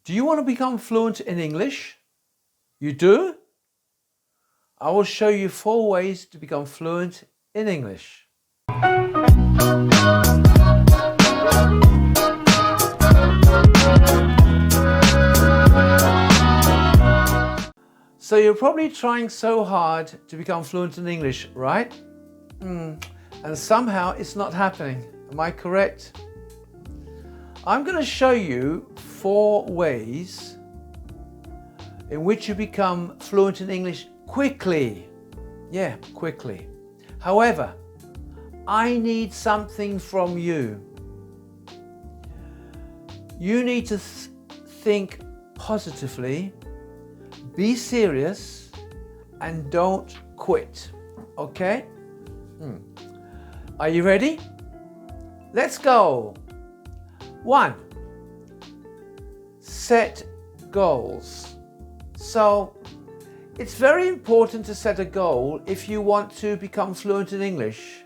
Do you want to become fluent in English? You do? I will show you 4 ways to become fluent in English. So you're probably trying so hard to become fluent in English, right? And somehow it's not happening. Am I correct? I'm going to show you 4 ways in which you become fluent in English quickly. Yeah, quickly. However, I need something from you. You need to think positively, be serious, and don't quit. Okay? Are you ready? Let's go. 1. Set goals. So, it's very important to set a goal if you want to become fluent in English.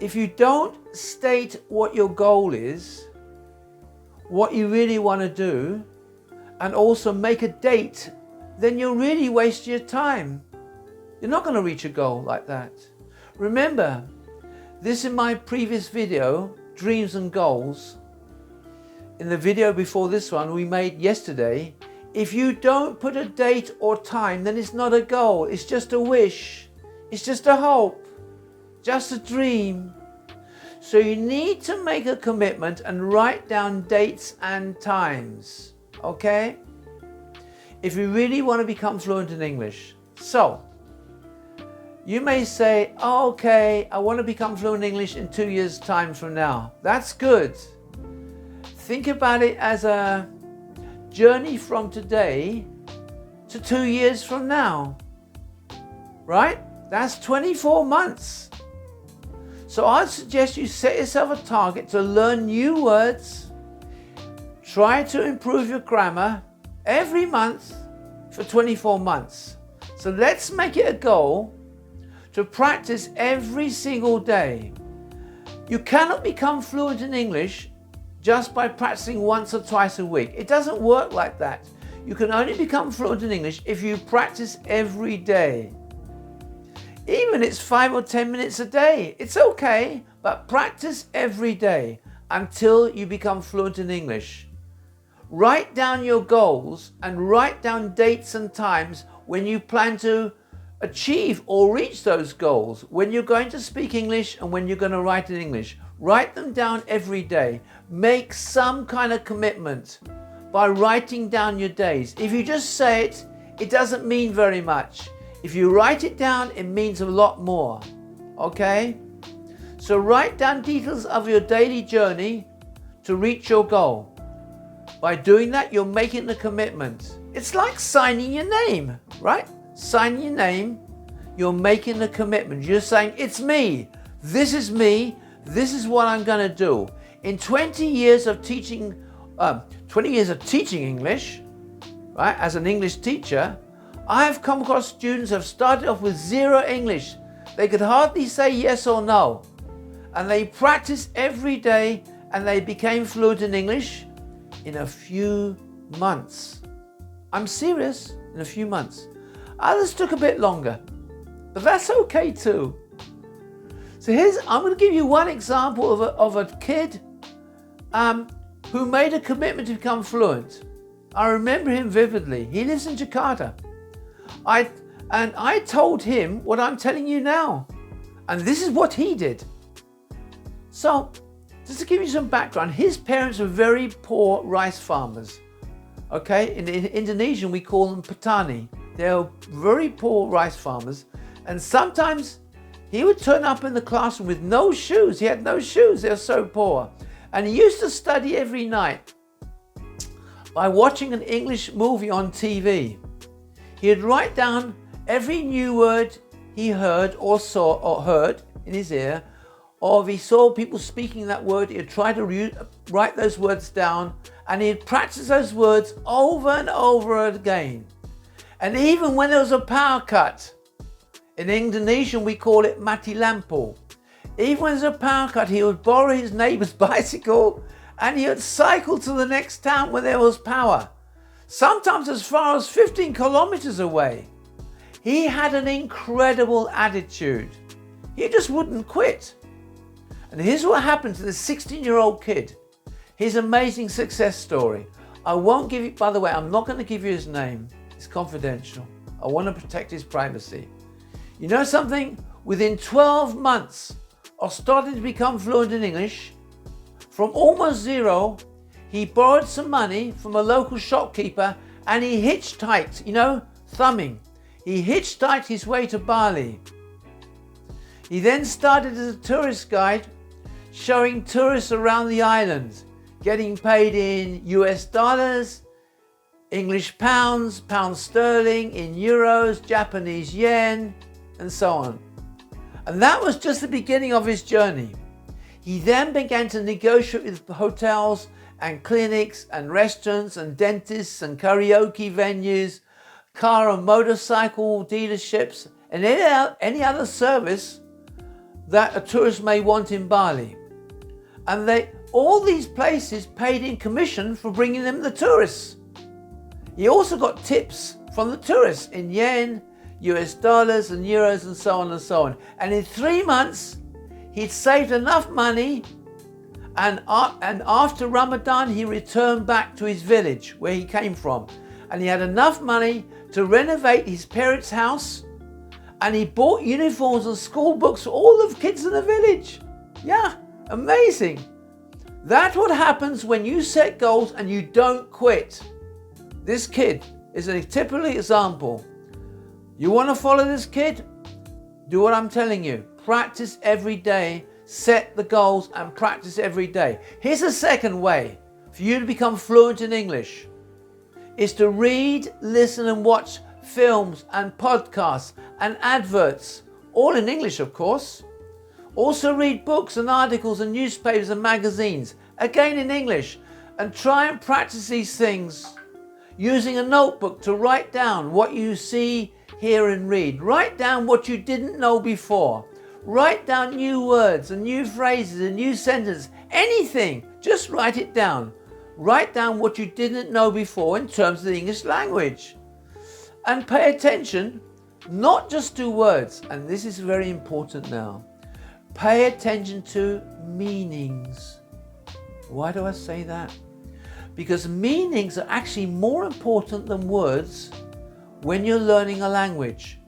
If you don't state what your goal is, what you really want to do, and also make a date, then you'll really waste your time. You're not going to reach a goal like that. Remember, this is my previous video, Dreams and Goals. In the video before this one we made yesterday, if you don't put a date or time, then it's not a goal, it's just a wish, it's just a hope, just a dream. So you need to make a commitment and write down dates and times, okay? If you really want to become fluent in English. So, you may say, oh, okay, I want to become fluent in English in 2 years' time from now. That's good. Think about it as a journey from today to 2 years from now, right? That's 24 months. So I'd suggest you set yourself a target to learn new words, try to improve your grammar every month for 24 months. So let's make it a goal to practice every single day. You cannot become fluent in English just by practicing once or twice a week. It doesn't work like that. You can only become fluent in English if you practice every day. Even if it's 5 or 10 minutes a day, it's okay, but practice every day until you become fluent in English. Write down your goals and write down dates and times when you plan to achieve or reach those goals, when you're going to speak English and when you're going to write in English. Write them down every day. Make some kind of commitment by writing down your days. If you just say it, it doesn't mean very much. If you write it down, it means a lot more. Okay? So write down details of your daily journey to reach your goal. By doing that, you're making the commitment. It's like signing your name, right? Signing your name, you're making the commitment. You're saying, it's me. This is me. This is what I'm going to do. In 20 years of teaching English, right, as an English teacher, I have come across students who have started off with 0 English. They could hardly say yes or no. And they practiced every day and they became fluent in English in a few months. I'm serious, in a few months. Others took a bit longer, but that's okay too. So I'm going to give you one example of a kid who made a commitment to become fluent. I remember him vividly. He lives in Jakarta. I told him what I'm telling you now. And this is what he did. So, just to give you some background, his parents were very poor rice farmers. Okay, in Indonesian we call them petani. They're very poor rice farmers. And sometimes he would turn up in the classroom with no shoes. He had no shoes, they're so poor. And he used to study every night by watching an English movie on TV. He'd write down every new word he heard or saw or heard in his ear, or if he saw people speaking that word, he'd try to write those words down, and he'd practice those words over and over again. And even when there was a power cut, in Indonesian we call it mati lampu. Even when there's a power cut, he would borrow his neighbor's bicycle and he would cycle to the next town where there was power, sometimes as far as 15 kilometers away. He had an incredible attitude. He just wouldn't quit. And here's what happened to this 16-year-old kid. His amazing success story. I won't give you, by the way, I'm not going to give you his name. It's confidential. I want to protect his privacy. You know something? Within 12 months of starting to become fluent in English, from almost zero, he borrowed some money from a local shopkeeper and he hitchhiked, thumbing. He hitchhiked his way to Bali. He then started as a tourist guide, showing tourists around the island, getting paid in US dollars, English pounds, pound sterling, in euros, Japanese yen, and so on. And that was just the beginning of his journey. He then began to negotiate with hotels and clinics and restaurants and dentists and karaoke venues, car and motorcycle dealerships, and any other service that a tourist may want in Bali. And all these places paid in commission for bringing them the tourists. He also got tips from the tourists in yen, US dollars and euros and so on and so on. And in 3 months, he'd saved enough money, and after Ramadan, he returned back to his village where he came from. And he had enough money to renovate his parents' house, and he bought uniforms and school books for all the kids in the village. Yeah, amazing. That's what happens when you set goals and you don't quit. This kid is a typical example. You want to follow this kid? Do what I'm telling you. Practice every day, set the goals and practice every day. Here's a second way for you to become fluent in English. Is to read, listen and watch films and podcasts and adverts, all in English of course. Also read books and articles and newspapers and magazines, again in English, and try and practice these things using a notebook to write down what you see, hear and read. Write down what you didn't know before. Write down new words and new phrases and new sentences, anything, just write it down. Write down what you didn't know before in terms of the English language. And pay attention, not just to words, and this is very important now. Pay attention to meanings. Why do I say that? Because meanings are actually more important than words when you're learning a language.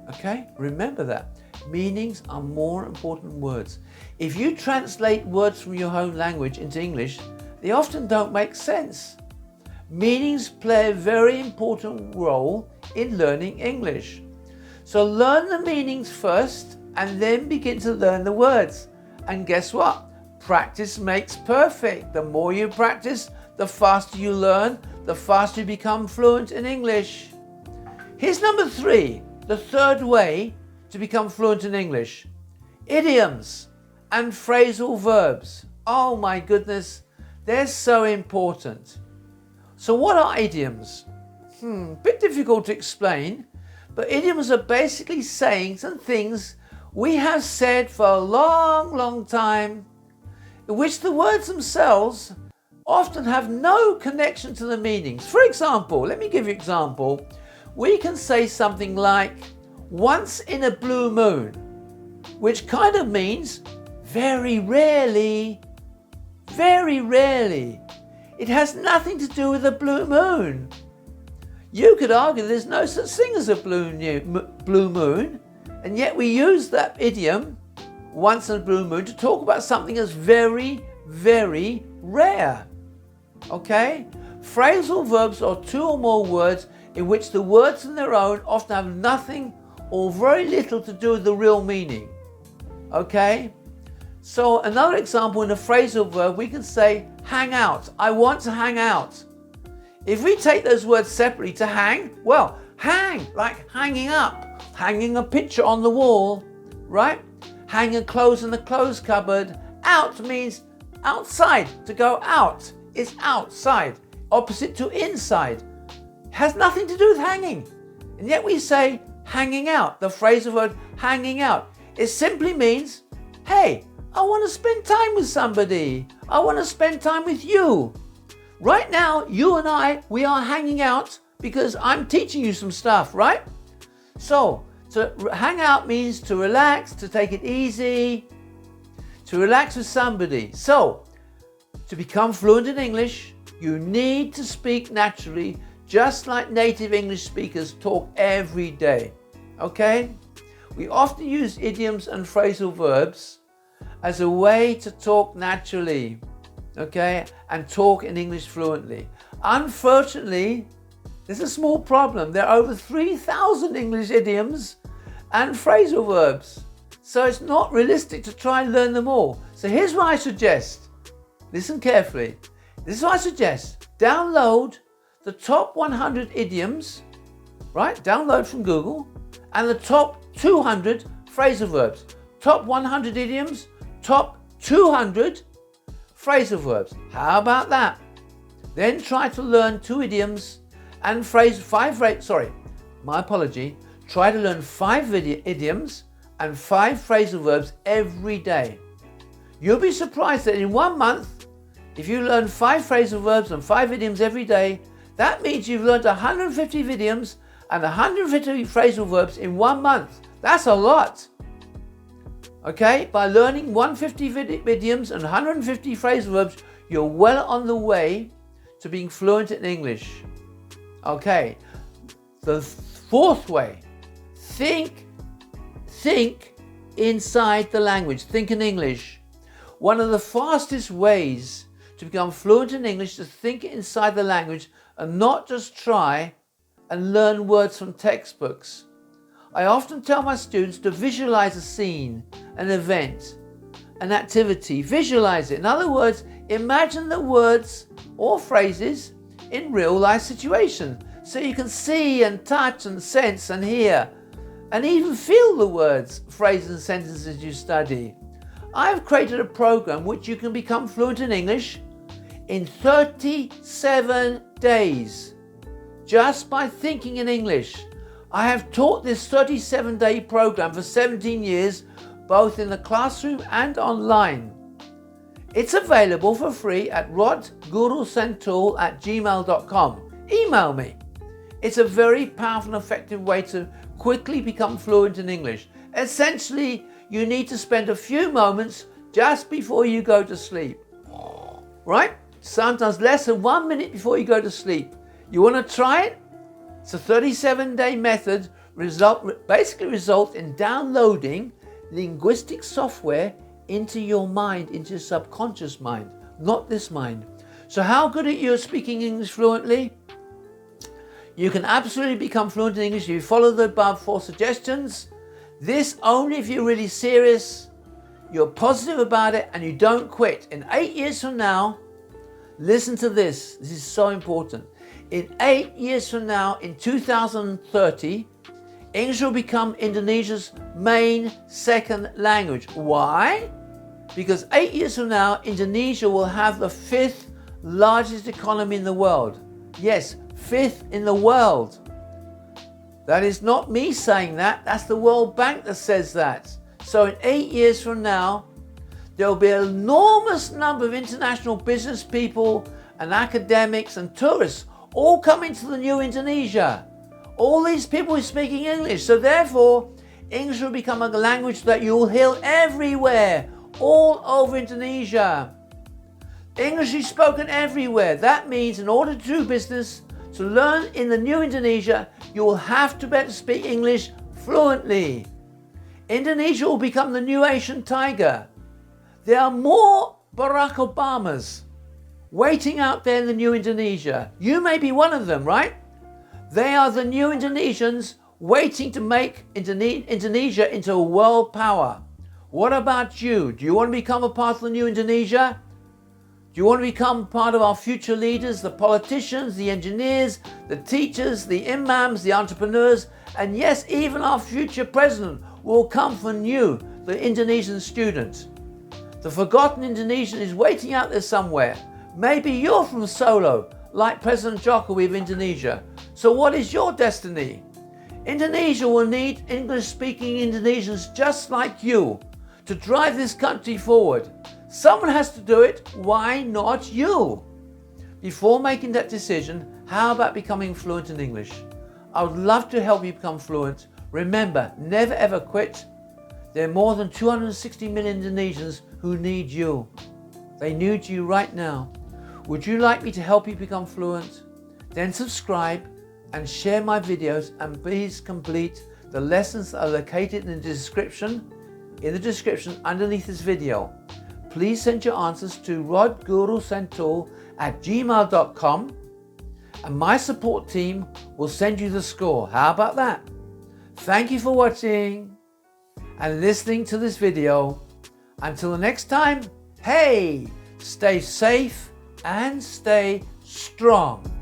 Okay, remember that. Meanings are more important than words. If you translate words from your home language into English, they often don't make sense. Meanings play a very important role in learning English. So learn the meanings first and then begin to learn the words. And guess what? Practice makes perfect. The more you practice, the faster you learn, the faster you become fluent in English. Here's number 3, the third way to become fluent in English. Idioms and phrasal verbs. Oh my goodness, they're so important. So what are idioms? Bit difficult to explain, but idioms are basically sayings and things we have said for a long time, in which the words themselves often have no connection to the meanings. For example, let me give you an example. We can say something like, once in a blue moon, which kind of means very rarely, very rarely. It has nothing to do with a blue moon. You could argue there's no such thing as a blue moon, and yet we use that idiom, once in a blue moon, to talk about something that's very, very rare. Okay? Phrasal verbs are 2 or more words in which the words on their own often have nothing or very little to do with the real meaning. Okay? So another example in a phrasal verb, we can say hang out. I want to hang out. If we take those words separately, to hang, well, hang, like hanging up, hanging a picture on the wall, right? Hanging clothes in the clothes cupboard. Out means outside, to go out. It's outside, opposite to inside. Has nothing to do with hanging. And yet we say hanging out, the phrasal verb hanging out. It simply means, hey, I want to spend time with somebody. I want to spend time with you. Right now, you and I, we are hanging out because I'm teaching you some stuff, right? So, to hang out means to relax, to take it easy, to relax with somebody. So, to become fluent in English, you need to speak naturally, just like native English speakers talk every day, okay? We often use idioms and phrasal verbs as a way to talk naturally, okay, and talk in English fluently. Unfortunately, there's a small problem. There are over 3,000 English idioms and phrasal verbs. So it's not realistic to try and learn them all. So here's what I suggest. Listen carefully. This is what I suggest. Download the top 100 idioms, right? Download from Google, and the top 200 phrasal verbs. Top 100 idioms, top 200 phrasal verbs. How about that? Then try to learn 2 idioms and try to learn 5 idioms and 5 phrasal verbs every day. You'll be surprised that in 1 month, if you learn 5 phrasal verbs and 5 idioms every day, that means you've learned 150 idioms and 150 phrasal verbs in 1 month. That's a lot. Okay, by learning 150 idioms and 150 phrasal verbs, you're well on the way to being fluent in English. Okay, the 4th way, think inside the language, think in English. One of the fastest ways to become fluent in English is to think inside the language and not just try and learn words from textbooks. I often tell my students to visualize a scene, an event, an activity. Visualize it. In other words, imagine the words or phrases in real life situations so you can see and touch and sense and hear and even feel the words, phrases and sentences you study. I have created a program which you can become fluent in English in 37 days just by thinking in English. I have taught this 37-day program for 17 years, both in the classroom and online. It's available for free at rodgurusentul@gmail.com. Email me. It's a very powerful and effective way to quickly become fluent in English. Essentially, you need to spend a few moments just before you go to sleep. Right? Sometimes less than 1 minute before you go to sleep. You want to try it? It's a 37-day method basically result in downloading linguistic software into your mind, into your subconscious mind, not this mind. So how good are you at speaking English fluently? You can absolutely become fluent in English if you follow the above 4 suggestions. This only if you're really serious, you're positive about it, and you don't quit. In 8 years from now, listen to this. This is so important. In 8 years from now, in 2030, English will become Indonesia's main second language. Why? Because 8 years from now, Indonesia will have the 5th largest economy in the world. Yes, 5th in the world. That is not me saying that. That's the World Bank that says that. So in 8 years from now, there will be an enormous number of international business people and academics and tourists all coming to the new Indonesia. All these people are speaking English. So therefore, English will become a language that you will hear everywhere, all over Indonesia. English is spoken everywhere. That means in order to do business, to learn in the new Indonesia, you will have to be able to speak English fluently. Indonesia will become the new Asian tiger. There are more Barack Obamas waiting out there in the new Indonesia. You may be one of them, right? They are the new Indonesians waiting to make Indonesia into a world power. What about you? Do you want to become a part of the new Indonesia? Do you want to become part of our future leaders, the politicians, the engineers, the teachers, the imams, the entrepreneurs, and yes, even our future president will come from you, the Indonesian student. The forgotten Indonesian is waiting out there somewhere. Maybe you're from Solo, like President Jokowi of Indonesia. So what is your destiny? Indonesia will need English-speaking Indonesians just like you to drive this country forward. Someone has to do it. Why not you? Before making that decision, how about becoming fluent in English? I would love to help you become fluent. Remember, never ever quit. There are more than 260 million Indonesians who need you. They need you right now. Would you like me to help you become fluent? Then subscribe and share my videos, and please complete the lessons that are located in the description underneath this video. Please send your answers to rodgurusentul@gmail.com and my support team will send you the score. How about that? Thank you for watching and listening to this video. Until the next time, hey, stay safe and stay strong.